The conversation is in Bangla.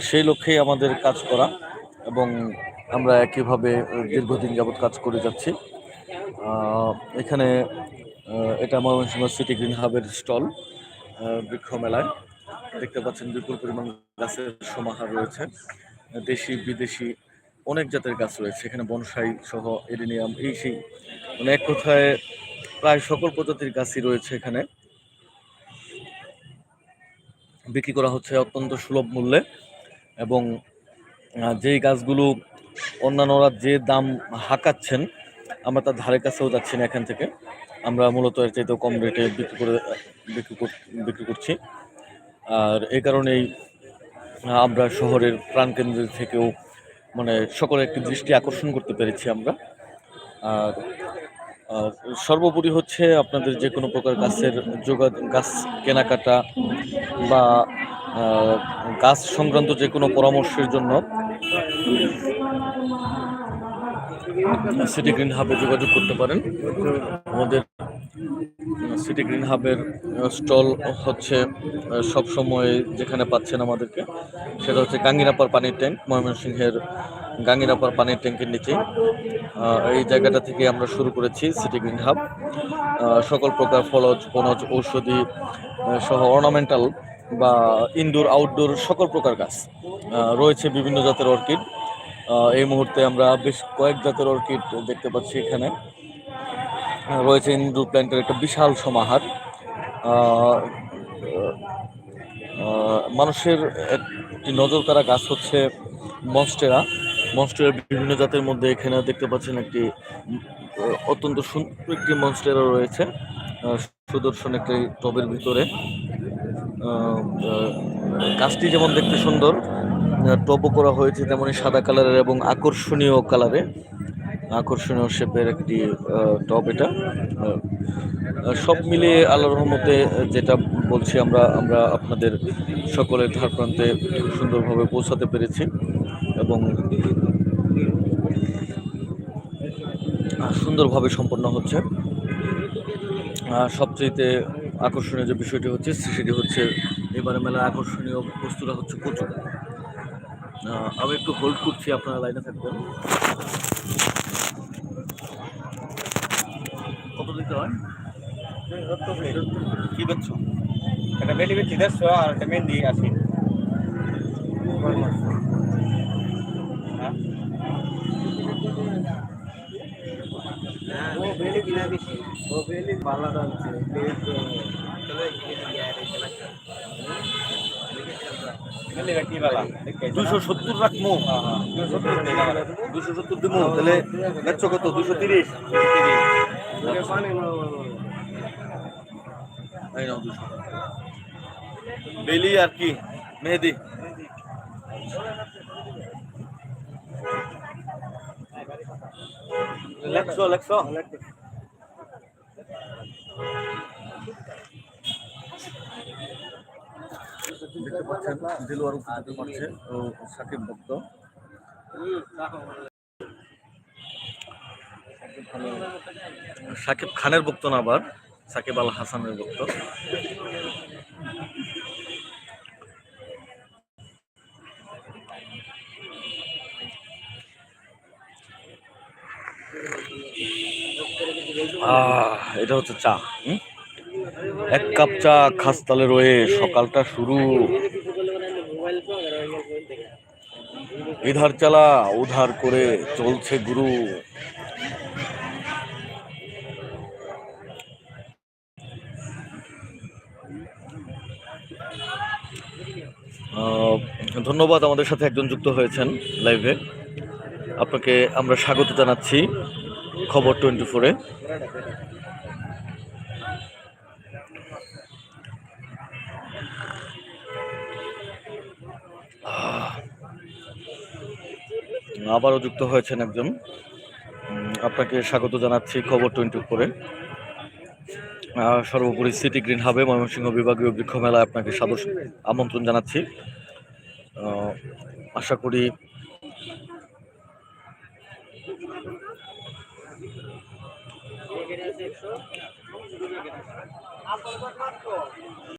সেই লক্ষ্যেই আমাদের কাজ করা, এবং আমরা একইভাবে দীর্ঘদিন যাবৎ কাজ করে যাচ্ছি। এখানে এটা ময়মনসিংহ সিটি গ্রিন হাবের স্টল। বৃক্ষ মেলায় দেখতে পাচ্ছেন বিপুল পরিমাণ গাছের সমাহার রয়েছে, দেশি বিদেশি অনেক জাতের গাছ রয়েছে এখানে, বনসাই সহ এডেনিয়াম, এই সেই মানে এক কথায় প্রায় সকল প্রজাতির গাছই রয়েছে এখানে। বিক্রি করা হচ্ছে অত্যন্ত সুলভ মূল্যে, এবং যেই গাছগুলো অন্যান্যরা যে দাম হাঁকাচ্ছেন আমরা তার ধারে কাছেও যাচ্ছি না এখান থেকে। আমরা মূলত এর চাইতেও কম রেটে বিক্রি করছি। আর এই কারণেই আমরা শহরের প্রাণকেন্দ্র থেকেও মানে সকলের একটি দৃষ্টি আকর্ষণ করতে পেরেছি আমরা। আর সর্বোপরি হচ্ছে আপনাদের যে কোনো প্রকার গাছ কেনাকাটা বা গাছ সংক্রান্ত যে কোনো পরামর্শের জন্য সিটি গ্রিন হাবে যোগাযোগ করতে পারেন। আমাদের সিটি গ্রিন হাবের স্টল হচ্ছে সব সময় যেখানে পাচ্ছেন আমাদেরকে, সেটা হচ্ছে গাঙ্গিনাপাড় পানির ট্যাঙ্ক, ময়মনসিংহের গাঙ্গিনাপাড় পানির ট্যাঙ্কের নিচে। এই জায়গাটা থেকে আমরা শুরু করেছি সিটি গ্রিন হাব। সকল প্রকার ফলজ বনজ ঔষধি সহ অর্নামেন্টাল বা ইনডোর আউটডোর সকল প্রকার গাছ রয়েছে, বিভিন্ন জাতের অর্কিড। এই মুহূর্তে আমরা বেশ কয়েক জাতের অর্কিড দেখতে পাচ্ছি এখানে। রয়েছে ইনডোর প্ল্যান্টের একটা বিশাল সমাহার। মানুষের একটি নজর কাড়া গাছ হচ্ছে মনস্টেরা। বিভিন্ন জাতের মধ্যে এখানে দেখতে পাচ্ছেন একটি অত্যন্ত সুন্দর একটি মনস্টেরা রয়েছে, সুদর্শন একটি টবের ভিতরে। গাছটি যেমন দেখতে সুন্দর, টবও করা হয়েছে তেমনই সাদা কালারের এবং আকর্ষণীয় কালারে, আকর্ষণীয় শেপের একটি টব এটা। সব মিলিয়ে আল্লাহর রহমতে যেটা বলছি আমরা আপনাদের সকলের ধার প্রান্তে খুব সুন্দরভাবে পৌঁছাতে পেরেছি, এবং সুন্দরভাবে সম্পন্ন হচ্ছে। সবচেয়ে আকর্ষণীয় যে বিষয়টি হচ্ছে সেটি হচ্ছে এবারে মেলার আকর্ষণীয় বস্তুটা হচ্ছে কচু। আমি একটু হোল্ড করছি, আপনারা লাইনে থাকবেন। কত দিতে হয়? কি বেচছো? একটা বেলি বেচি 150 আর একটা মেহেন্দি 80। वो बेली बिना बेची वो बेली बाला डालते বেলি কি বালা 270 রাখবো। 270 দিব, তাহলে বেচছো কত? 230। এই নাও 200। বেলি আর কি মেহেদি। লেখছো দেখতে পাচ্ছেন দিলওয়ার উপরে পাচ্ছে ও সাকিব ভক্ত। সাকিব খানের ভক্ত না, আবার সাকিব আল হাসানের ভক্ত। এটা হচ্ছে চা। এক কাপ চা খাসতালে রয়ে সকালটা শুরু। ইধার চালা উধার করে চলছে গুরু। ধন্যবাদ, আমাদের সাথে একজন যুক্ত হয়েছেন লাইভে, আপনাকে আমরা স্বাগত জানাচ্ছি খবর 24-এ। আবারও যুক্ত হয়েছেন একজন, আপনাকে স্বাগত জানাচ্ছি খবর 24-এ। সর্বোপরি সিটি গ্রিন হাবে ময়মনসিংহ বিভাগীয় বৃক্ষ মেলায় আপনাকে সাদর আমন্ত্রণ জানাচ্ছি। আশা করি